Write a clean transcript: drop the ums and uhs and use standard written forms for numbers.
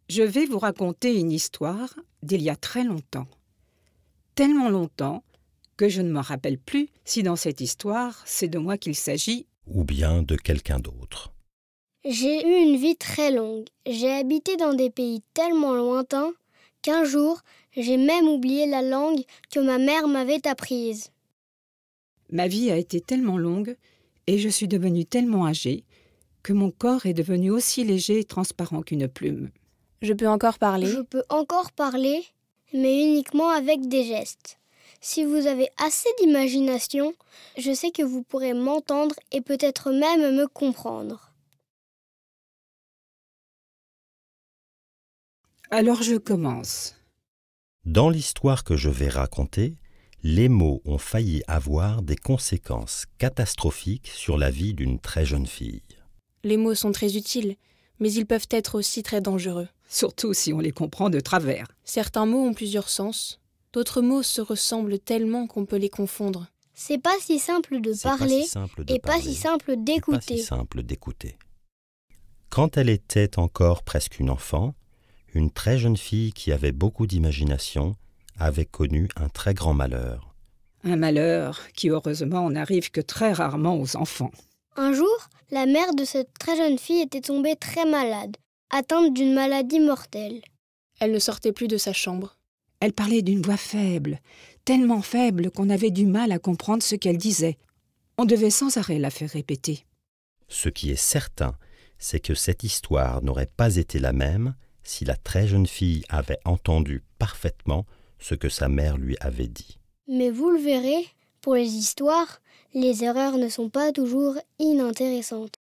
Je vais vous raconter une histoire d'il y a très longtemps. Tellement longtemps que je ne me rappelle plus si dans cette histoire, c'est de moi qu'il s'agit ou bien de quelqu'un d'autre. J'ai eu une vie très longue. J'ai habité dans des pays tellement lointains qu'un jour, j'ai même oublié la langue que ma mère m'avait apprise. Ma vie a été tellement longue et je suis devenue tellement âgée que mon corps est devenu aussi léger et transparent qu'une plume. Je peux encore parler. Je peux encore parler, mais uniquement avec des gestes. Si vous avez assez d'imagination, je sais que vous pourrez m'entendre et peut-être même me comprendre. Alors je commence. Dans l'histoire que je vais raconter, les mots ont failli avoir des conséquences catastrophiques sur la vie d'une très jeune fille. Les mots sont très utiles, mais ils peuvent être aussi très dangereux. Surtout si on les comprend de travers. Certains mots ont plusieurs sens. D'autres mots se ressemblent tellement qu'on peut les confondre. C'est pas si simple de parler et pas si simple d'écouter. Quand elle était encore presque une enfant, une très jeune fille qui avait beaucoup d'imagination avait connu un très grand malheur. Un malheur qui heureusement n'arrive que très rarement aux enfants. Un jour, la mère de cette très jeune fille était tombée très malade, atteinte d'une maladie mortelle. Elle ne sortait plus de sa chambre. Elle parlait d'une voix faible, tellement faible qu'on avait du mal à comprendre ce qu'elle disait. On devait sans arrêt la faire répéter. Ce qui est certain, c'est que cette histoire n'aurait pas été la même si la très jeune fille avait entendu parfaitement ce que sa mère lui avait dit. Mais vous le verrez, pour les histoires, les erreurs ne sont pas toujours inintéressantes.